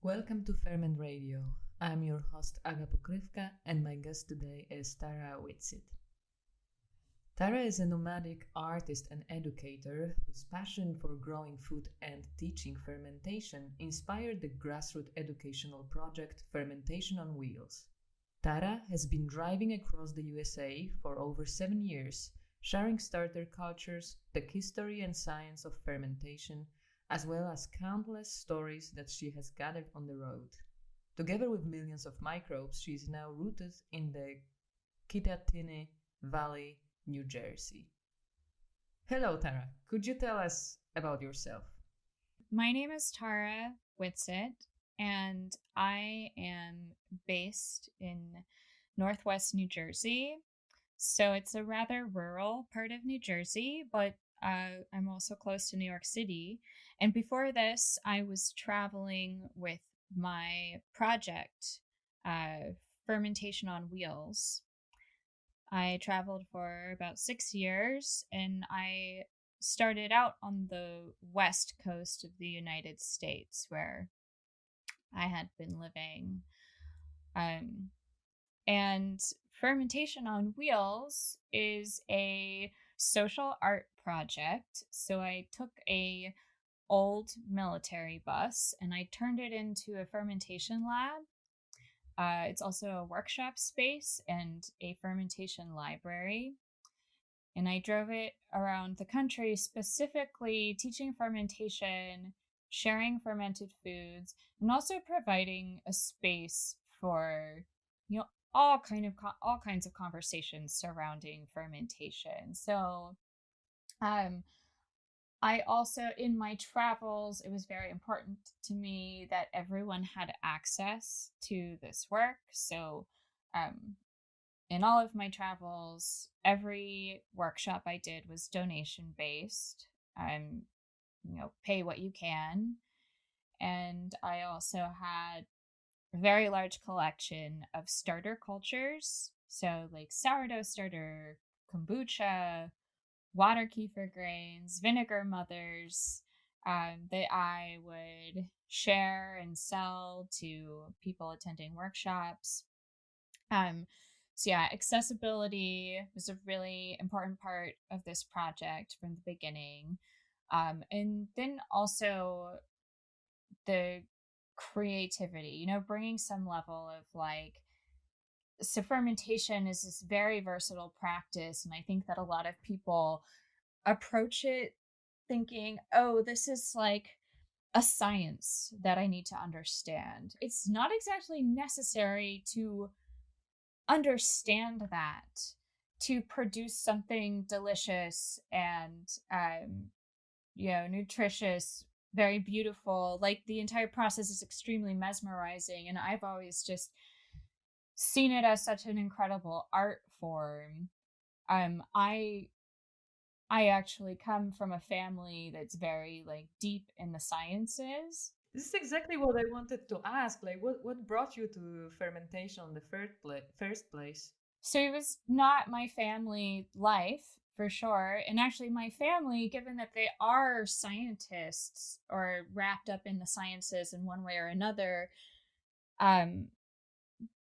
Welcome to Ferment Radio. I'm your host Aga Pokrivka and my guest today is Tara Whitsitt. Tara is a nomadic artist and educator whose passion for growing food and teaching fermentation inspired the grassroots educational project Fermentation on Wheels. Tara has been driving across the USA for over 7 years, sharing starter cultures, the history and science of fermentation, as well as countless stories that she has gathered on the road. Together with millions of microbes, she is now rooted in the Kittatinny Valley, New Jersey. Hello, Tara. Could you tell us about yourself? My name is Tara Whitsitt, and I am based in Northwest New Jersey. So it's a rather rural part of New Jersey, but I'm also close to New York City. And before this, I was traveling with my project, Fermentation on Wheels. I traveled for about 6 years, and I started out on the west coast of the United States, where I had been living. And Fermentation on Wheels is a social art project. So I took a old military bus and I turned it into a fermentation lab. It's also a workshop space and a fermentation library. And I drove it around the country, specifically teaching fermentation, sharing fermented foods, and also providing a space for, all kinds of conversations surrounding fermentation. So, I also, in my travels, it was very important to me that everyone had access to this work. So, in all of my travels, every workshop I did was donation based. Pay what you can. And I also had a very large collection of starter cultures. So like sourdough starter, kombucha, water kefir grains, vinegar mothers, that I would share and sell to people attending workshops. Accessibility was a really important part of this project from the beginning. And then also the creativity, bringing some level of so fermentation is this very versatile practice. And I think that a lot of people approach it thinking, oh, this is like a science that I need to understand. It's not exactly necessary to understand that to produce something delicious and, nutritious, very beautiful. Like the entire process is extremely mesmerizing. And I've always just seen it as such an incredible art form. I actually come from a family that's very deep in the sciences. This is exactly what I wanted to ask. What brought you to fermentation in the first place? So it was not my family life, for sure. And actually my family, given that they are scientists or wrapped up in the sciences in one way or another,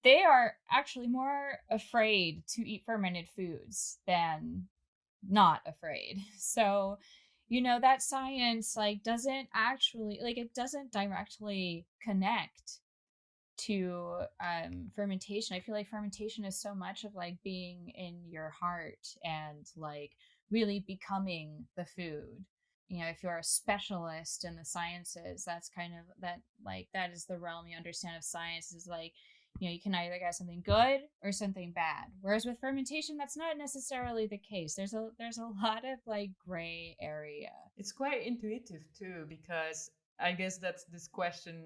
they are actually more afraid to eat fermented foods than not afraid. So, that science doesn't actually it doesn't directly connect to fermentation. I feel like fermentation is so much of being in your heart and really becoming the food. If you're a specialist in the sciences, that's kind of that is the realm you understand of science, is you can either get something good or something bad. Whereas with fermentation, that's not necessarily the case. There's a lot of gray area. It's quite intuitive too, because I guess that's this question,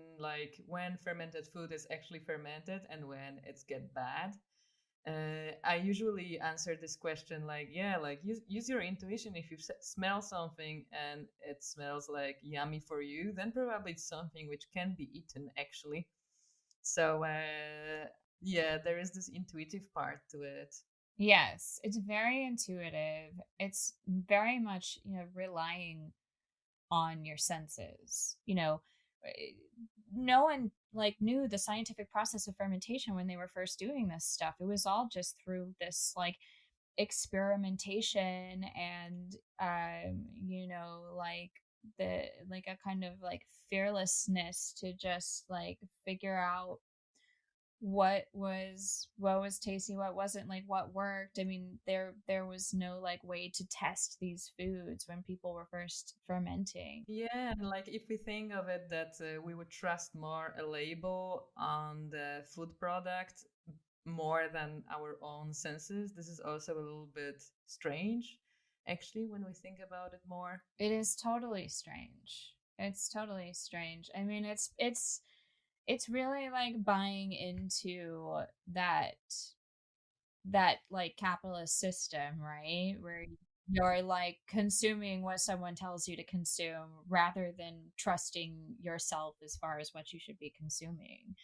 when fermented food is actually fermented and when it's get bad. I usually answer this question use your intuition. If you smell something and it smells yummy for you, then probably it's something which can be eaten actually. So there is this intuitive part to it. Yes, it's very intuitive. It's very much, relying on your senses. no one like knew the scientific process of fermentation when they were first doing this stuff. It was all just through this like experimentation and like the like a kind of like fearlessness to just like figure out what was tasty, what wasn't, like what worked. I mean, there was no like way to test these foods when people were first fermenting. Yeah, and like if we think of it that we would trust more a label on the food product more than our own senses, this is also a little bit strange, actually, when we think about it more. It is totally strange. It's totally strange. I mean, it's really like buying into that like capitalist system, right? Where you're like consuming what someone tells you to consume rather than trusting yourself as far as what you should be consuming.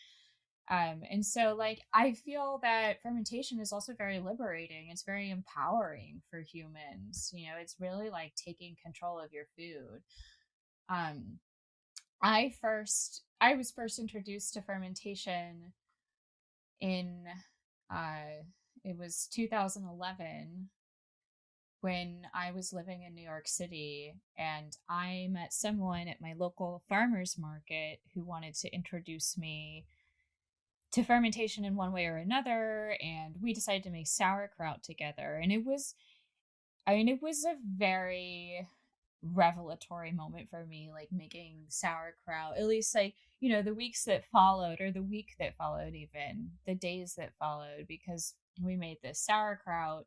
And so like I feel that fermentation is also very liberating. It's very empowering for humans. It's really like taking control of your food. Um, I was first introduced to fermentation in it was 2011 when I was living in New York City, and I met someone at my local farmers market who wanted to introduce me to fermentation in one way or another, and we decided to make sauerkraut together. And it was a very revelatory moment for me, like making sauerkraut, at least like, the weeks that followed, or the week that followed, even the days that followed, because we made this sauerkraut.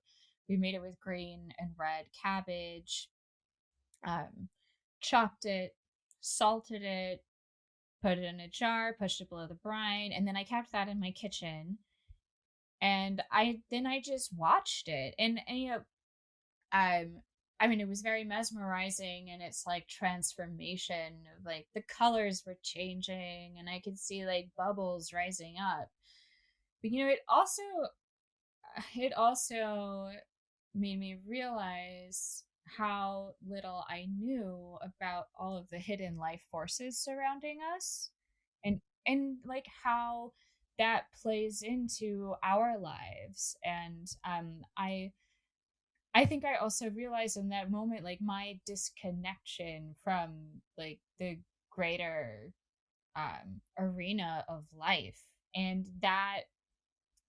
We made it with green and red cabbage, chopped it, salted it, put it in a jar, pushed it below the brine, and then I kept that in my kitchen. And I just watched it, and I mean, it was very mesmerizing, and it's like transformation of like the colors were changing, and I could see like bubbles rising up. But it also made me realize how little I knew about all of the hidden life forces surrounding us, and like how that plays into our lives. And I think I also realized in that moment, like my disconnection from like the greater arena of life. And that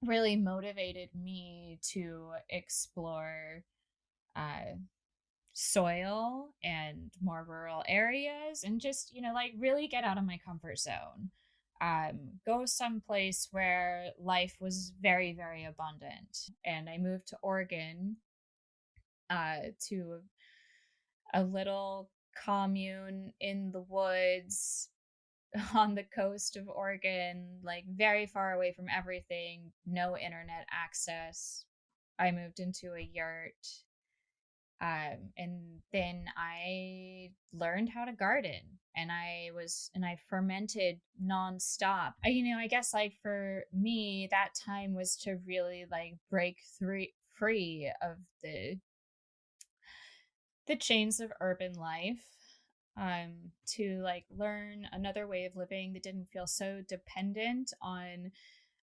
really motivated me to explore uh, soil and more rural areas, and just, like really get out of my comfort zone. Go someplace where life was very, very abundant. And I moved to Oregon, to a little commune in the woods on the coast of Oregon, like very far away from everything, no internet access. I moved into a yurt. And then I learned how to garden, and I fermented nonstop. I guess like for me, that time was to really like break free of the chains of urban life, to like learn another way of living that didn't feel so dependent on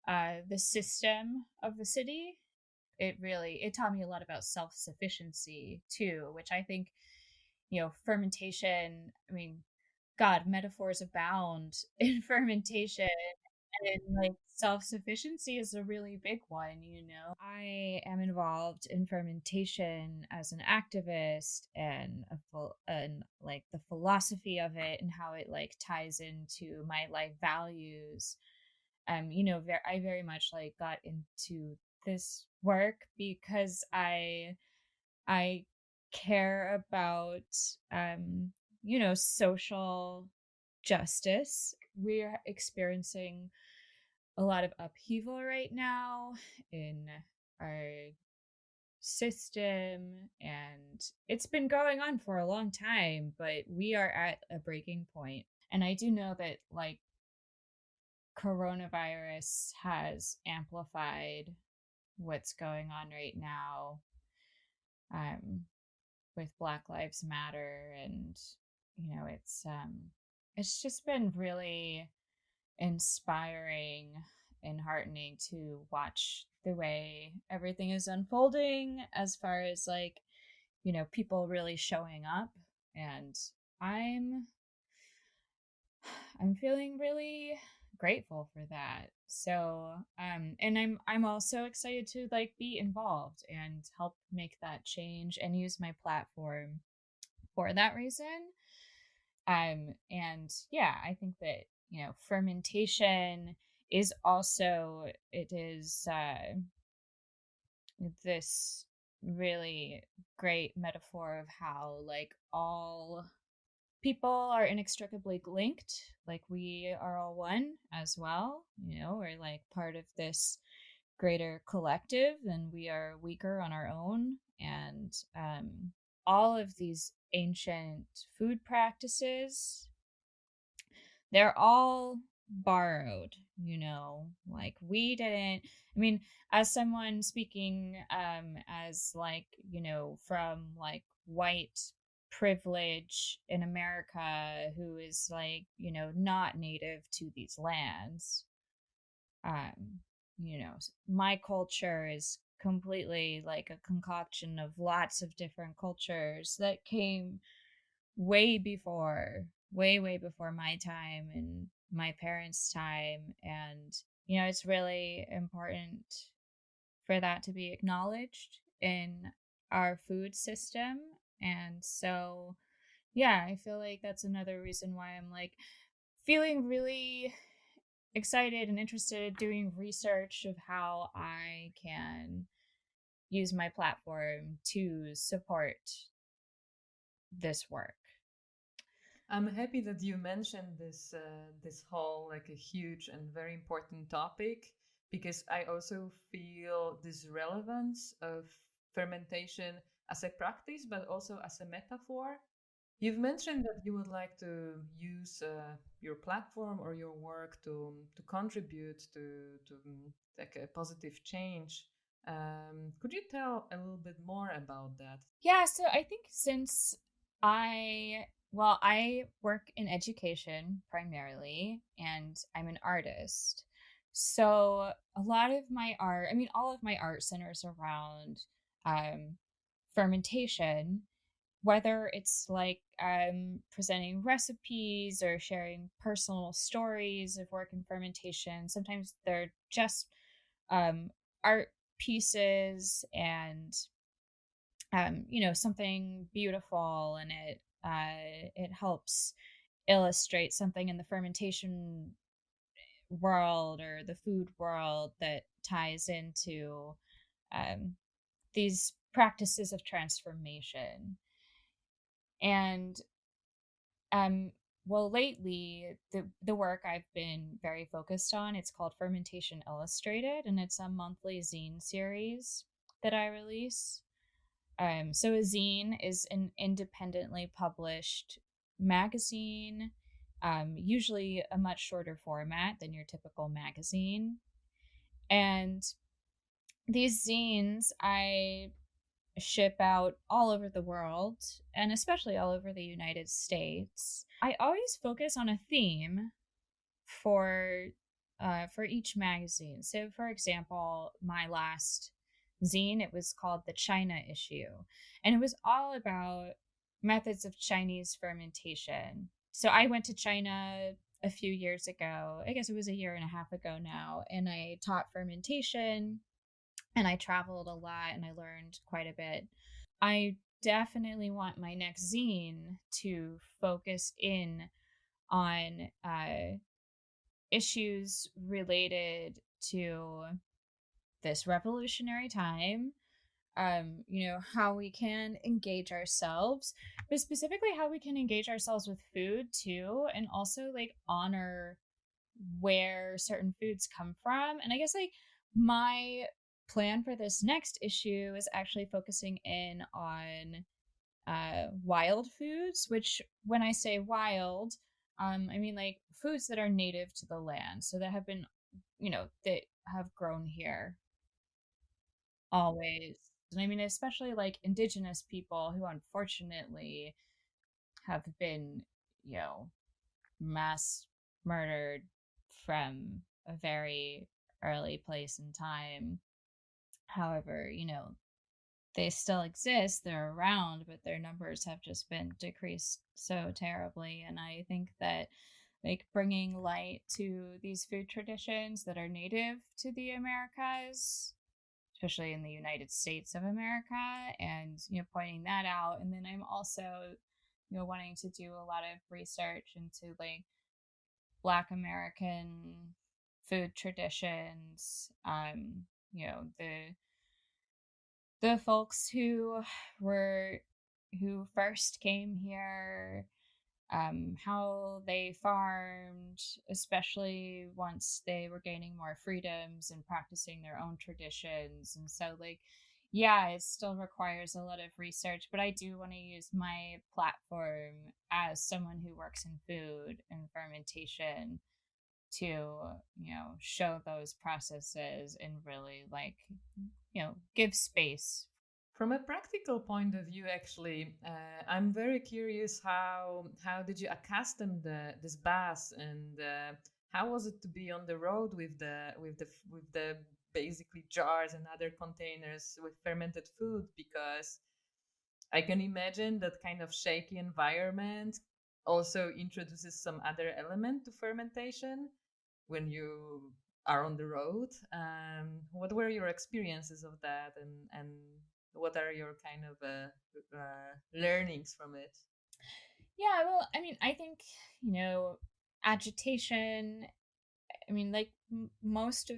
the system of the city. It taught me a lot about self-sufficiency too, which I think, fermentation, I mean, God, metaphors abound in fermentation. And like self-sufficiency is a really big one. I am involved in fermentation as an activist, and like the philosophy of it and how it like ties into my life values. I very much like got into this work because I care about social justice. We're experiencing a lot of upheaval right now in our system, and it's been going on for a long time, but we are at a breaking point. And I do know that like coronavirus has amplified what's going on right now, with Black Lives Matter. And it's just been really inspiring and heartening to watch the way everything is unfolding as far as like, people really showing up. And I'm I'm feeling really grateful for that. So, and I'm also excited to like be involved and help make that change and use my platform for that reason. And yeah, I think that, fermentation is also, it is this really great metaphor of how like all people are inextricably linked. Like we are all one as well. We're like part of this greater collective, and we are weaker on our own. And all of these ancient food practices, they're all borrowed, like we didn't, I mean, as someone speaking as like, from like white privilege in America, who is like, not native to these lands, um my culture is completely like a concoction of lots of different cultures that came way before, way before my time and my parents' time. And, it's really important for that to be acknowledged in our food system. And so, yeah, I feel like that's another reason why I'm like feeling really excited and interested doing research of how I can use my platform to support this work. I'm happy that you mentioned this whole like a huge and very important topic, because I also feel this relevance of fermentation as a practice, but also as a metaphor. You've mentioned that you would like to use your platform or your work to contribute to like a positive change. Could you tell a little bit more about that? Yeah, so I think since I work in education primarily, and I'm an artist. So a lot of my art, I mean, all of my art centers around um, fermentation, whether it's like presenting recipes or sharing personal stories of work in fermentation. Sometimes they're just um, art pieces, and something beautiful, and it helps illustrate something in the fermentation world or the food world that ties into um, these practices of transformation. And well, lately the work I've been very focused on, it's called Fermentation Illustrated, and it's a monthly zine series that I release. So a zine is an independently published magazine, usually a much shorter format than your typical magazine. And these zines I ship out all over the world, and especially all over the United States. I always focus on a theme for each magazine. So, for example, my last zine, it was called The China Issue, and it was all about methods of Chinese fermentation. So I went to China a few years ago. I guess it was a year and a half ago now, and I taught fermentation, and I traveled a lot, and I learned quite a bit. I definitely want my next zine to focus in on issues related to this revolutionary time, how we can engage ourselves, but specifically how we can engage ourselves with food too, and also like honor where certain foods come from. And I guess like my plan for this next issue is actually focusing in on wild foods, which when I say wild, I mean like foods that are native to the land, so that have been, that have grown here always. And I mean, especially like indigenous people who unfortunately have been, you know, mass murdered from a very early place in time. However, they still exist, they're around, but their numbers have just been decreased so terribly. And I think that like bringing light to these food traditions that are native to the Americas, especially in the United States of America, and pointing that out. And then I'm also wanting to do a lot of research into like Black American food traditions, the folks who first came here, how they farmed, especially once they were gaining more freedoms and practicing their own traditions. And so, like, yeah, it still requires a lot of research, but I do want to use my platform as someone who works in food and fermentation to, show those processes and really, like, give space. From a practical point of view, actually, I'm very curious how did you accustom this bass, and how was it to be on the road with the basically jars and other containers with fermented food? Because I can imagine that kind of shaky environment also introduces some other element to fermentation when you are on the road. What were your experiences of that, and what are your kind of learnings from it? Yeah, well, I mean, I think, agitation, I mean, like most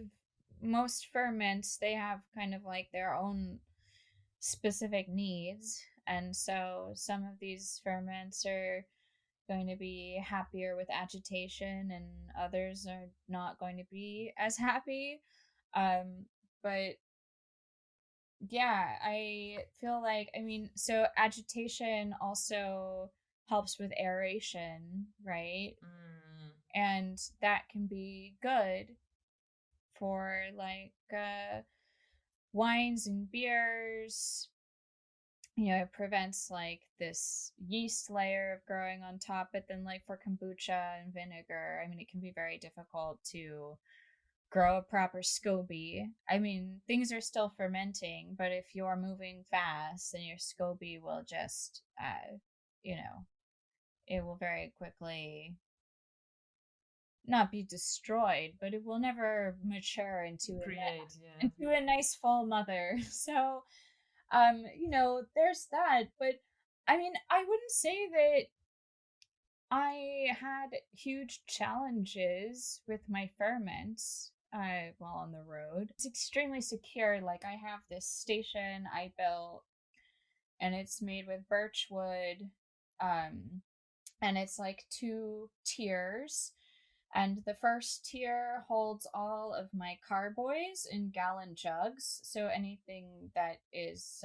ferments, they have kind of like their own specific needs. And so some of these ferments are going to be happier with agitation and others are not going to be as happy. But yeah, I feel like, I mean, so agitation also helps with aeration, right? And that can be good for like wines and beers. It prevents like this yeast layer of growing on top. But then, like for kombucha and vinegar, I mean, it can be very difficult to grow a proper SCOBY. I mean, things are still fermenting, but if you're moving fast, then your SCOBY will just, it will very quickly not be destroyed, but it will never mature into into a nice full mother. So, there's that. But I mean, I wouldn't say that I had huge challenges with my ferments while on the road. It's extremely secure. Like, I have this station I built, and it's made with birch wood, and it's like 2 tiers. And the first tier holds all of my carboys in gallon jugs. So anything that is,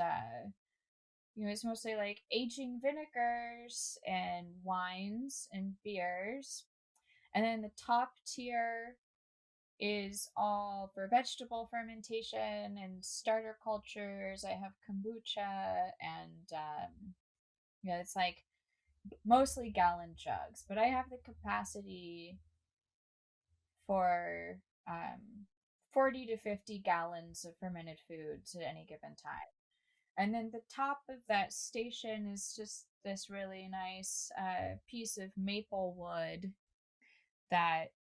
it's mostly like aging vinegars and wines and beers. And then the top tier is all for vegetable fermentation and starter cultures. I have kombucha and, it's like mostly gallon jugs. But I have the capacity for 40 to 50 gallons of fermented foods at any given time. And then the top of that station is just this really nice piece of maple wood that,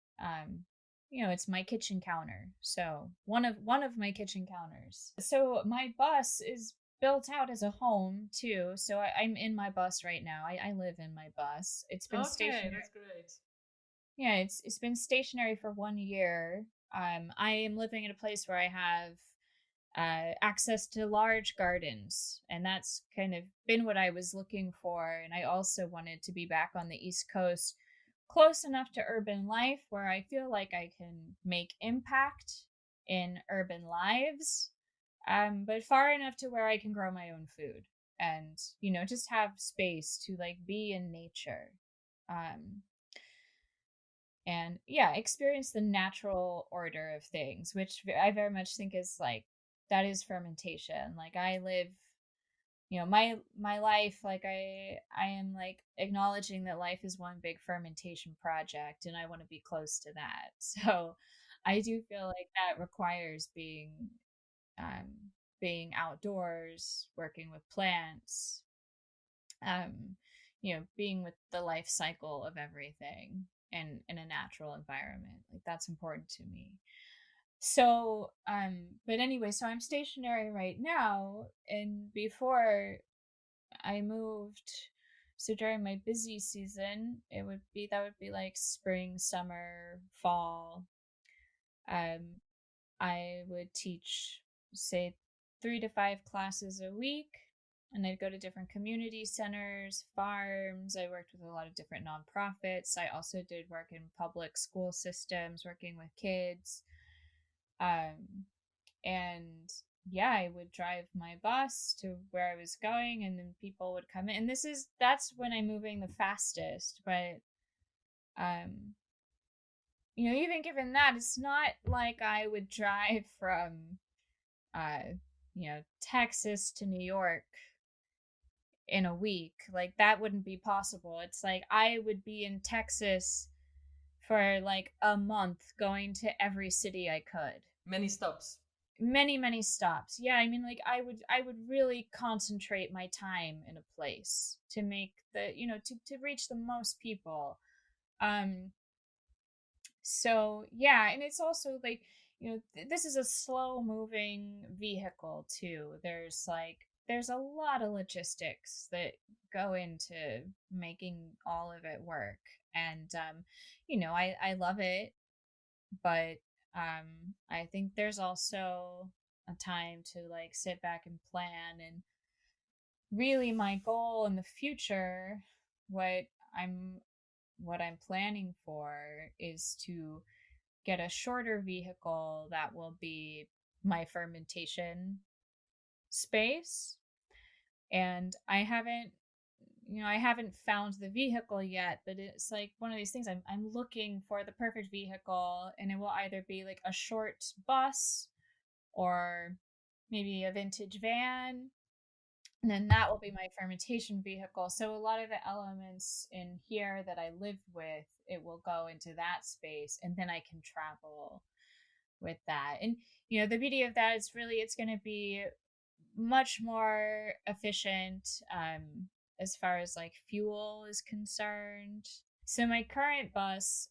it's my kitchen counter. So one of my kitchen counters. So my bus is built out as a home too. So I'm in my bus right now. I live in my bus. It's been stationary. That's great. Yeah, it's been stationary for 1 year. I am living in a place where I have access to large gardens, and that's kind of been what I was looking for. And I also wanted to be back on the East Coast, close enough to urban life where I feel like I can make impact in urban lives, but far enough to where I can grow my own food and, just have space to like be in nature. And yeah, experience the natural order of things, which I very much think is like, that is fermentation. Like I live, my life, like I am like acknowledging that life is one big fermentation project, and I want to be close to that. So I do feel like that requires um being outdoors, working with plants, being with the life cycle of everything and in a natural environment. Like that's important to me. So, but anyway, so I'm stationary right now, and before I moved, so during my busy season, that would be like spring, summer, fall. Um, I would teach, say, 3 to 5 classes a week, and I'd go to different community centers, farms. I worked with a lot of different nonprofits. I also did work in public school systems, working with kids. And yeah, I would drive my bus to where I was going, and then people would come in. And that's when I'm moving the fastest. But um, even given that, it's not like I would drive from Texas to New York in a week. Like that wouldn't be possible. It's like I would be in Texas for like a month, going to every city I could. Many stops. Many stops. Yeah, I mean, like I would really concentrate my time in a place to make to reach the most people. So yeah, and it's also like, this is a slow moving vehicle too. There's a lot of logistics that go into making all of it work. And I love it, but I think there's also a time to like sit back and plan. And really my goal in the future, what I'm planning for, is to get a shorter vehicle that will be my fermentation space. And I haven't found the vehicle yet, but it's like one of these things. I'm looking for the perfect vehicle, and it will either be like a short bus or maybe a vintage van, and then that will be my fermentation vehicle. So a lot of the elements in here that I live with, it will go into that space, and then I can travel with that. And the beauty of that is really it's going to be much more efficient as far as like fuel is concerned. So my current bus,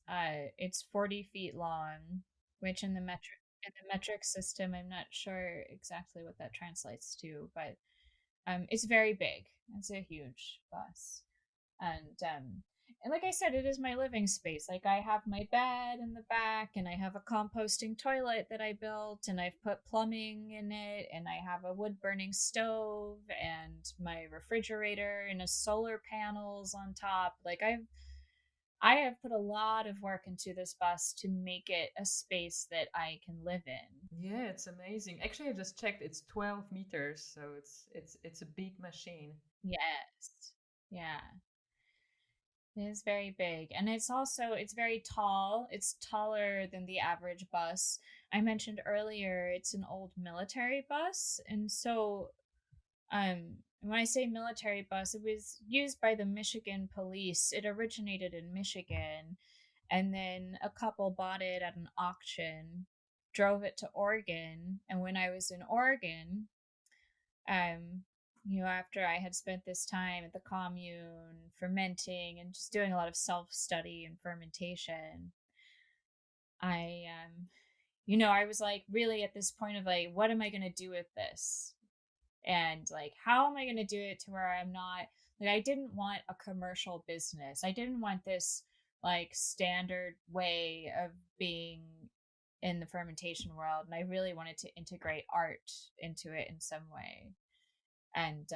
it's 40 feet long, which in the metric system, I'm not sure exactly what that translates to, but it's very big. It's a huge bus. And like I said, it is my living space. Like I have my bed in the back, and I have a composting toilet that I built, and I've put plumbing in it, and I have a wood burning stove and my refrigerator and a solar panels on top. Like I have put a lot of work into this bus to make it a space that I can live in. Yeah, it's amazing. Actually, I just checked. It's 12 meters, so it's a big machine. Yes. Yeah. It is very big, and it's very tall. It's taller than the average bus. I mentioned earlier it's an old military bus, and so when I say military bus, it was used by the Michigan police. It originated in Michigan, and then a couple bought it at an auction, drove it to Oregon, and when I was in Oregon, after I had spent this time at the commune fermenting and just doing a lot of self-study and fermentation, I was like really at this point of like, what am I going to do with this? And like, how am I going to do it to where I'm not, like, I didn't want a commercial business. I didn't want this like standard way of being in the fermentation world. And I really wanted to integrate art into it in some way. And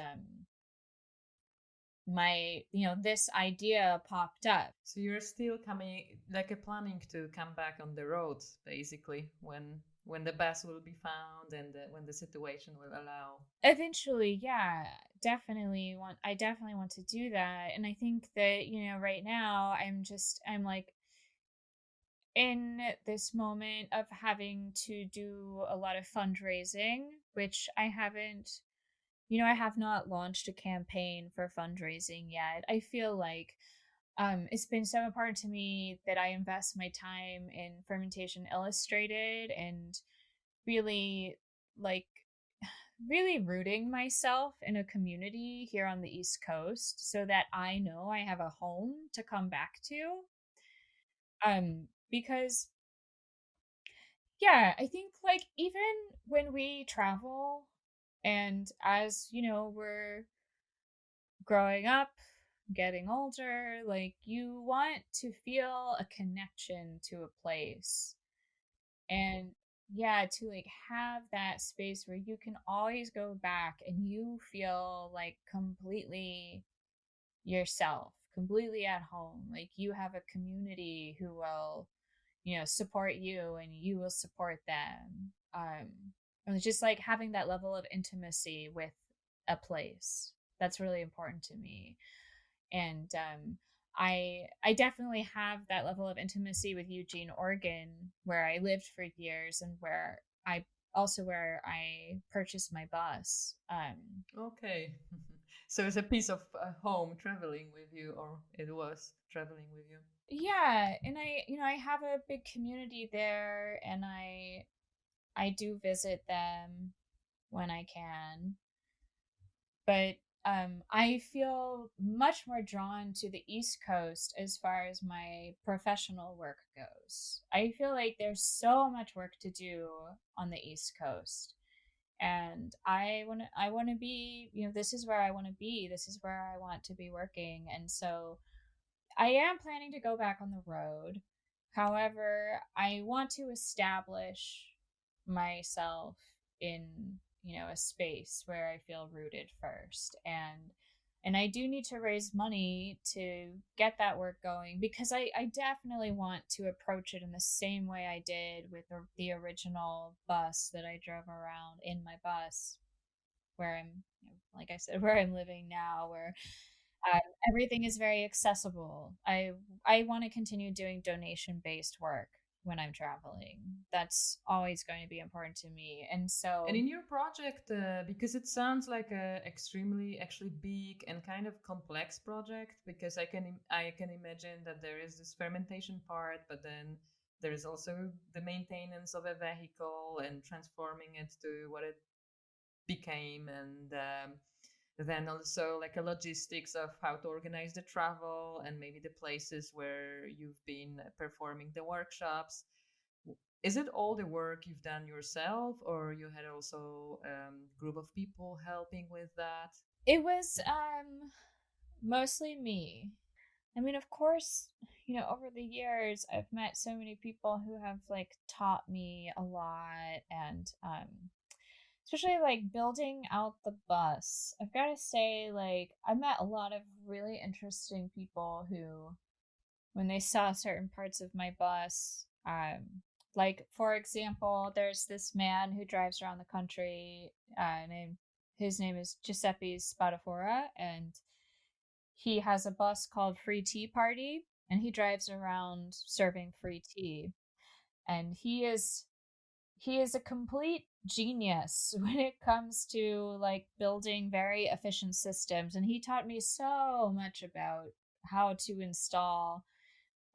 this idea popped up. So you're still planning to come back on the road, basically, when the bus will be found and when the situation will allow. Eventually, yeah, I definitely want to do that. And I think that, right now I'm like in this moment of having to do a lot of fundraising, which I haven't I have not launched a campaign for fundraising yet. I feel like it's been so important to me that I invest my time in Fermentation Illustrated and really like really rooting myself in a community here on the East Coast so that I know I have a home to come back to. Because yeah, I think like even when we travel and as we're growing up, getting older, like you want to feel a connection to a place. And yeah, to like have that space where you can always go back and you feel like completely yourself, completely at home. Like you have a community who will, support you and you will support them. And it's just like having that level of intimacy with a place. That's really important to me. And I definitely have that level of intimacy with Eugene, Oregon, where I lived for years and where I purchased my bus. Okay. So it's a piece of home traveling with you, or it was traveling with you. Yeah, and I have a big community there, and I do visit them when I can. But I feel much more drawn to the East Coast as far as my professional work goes. I feel like there's so much work to do on the East Coast. And I want to be, this is where I want to be. This is where I want to be working. And so I am planning to go back on the road. However, I want to establish myself in, a space where I feel rooted first. And I do need to raise money to get that work going because I definitely want to approach it in the same way I did with the original bus that I drove around in my bus where I'm, like I said, where I'm living now, where um, everything is very accessible. I want to continue doing donation based work when I'm traveling. That's always going to be important to me. And And so, in your project, because it sounds like a extremely actually big and kind of complex project, because I can imagine that there is this fermentation part, but then there is also the maintenance of a vehicle and transforming it to what it became, and then also like a logistics of how to organize the travel and maybe the places where you've been performing the workshops. Is it all the work you've done yourself, or you had also group of people helping with that? it was mostly me. I mean, of course, over the years, I've met so many people who have like taught me a lot and especially like building out the bus. I've got to say, like, I met a lot of really interesting people who, when they saw certain parts of my bus, like for example, there's this man who drives around the country. His name is Giuseppe Spadafora, and he has a bus called Free Tea Party, and he drives around serving free tea. And he is a complete genius when it comes to like building very efficient systems, and he taught me so much about how to install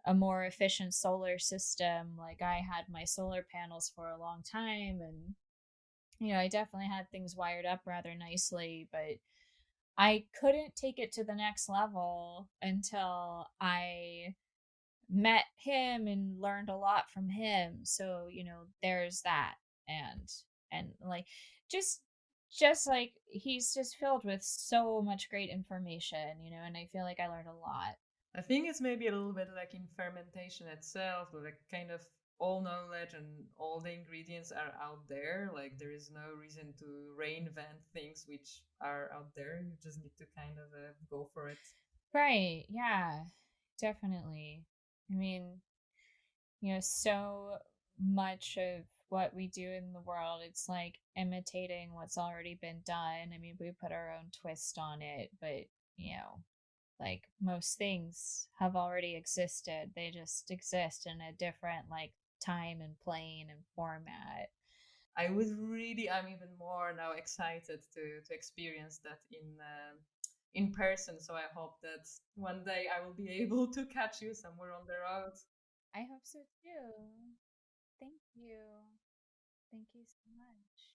a more efficient solar system. Like I had my solar panels for a long time, and I definitely had things wired up rather nicely, but I couldn't take it to the next level until I met him and learned a lot from him. So, there's that. And like just like he's just filled with so much great information, and I feel like I learned a lot. I think it's maybe a little bit like in fermentation itself, like kind of all knowledge and all the ingredients are out there. Like there is no reason to reinvent things which are out there. You just need to kind of go for it. Right. Yeah. Definitely. I mean, so much of what we do in the world, it's like imitating what's already been done. I mean, we put our own twist on it, but, like most things have already existed. They just exist in a different, like, time and plane and format. I'm even more now excited to experience that in person. So I hope that one day I will be able to catch you somewhere on the road. I hope so too. Thank you. Thank you so much.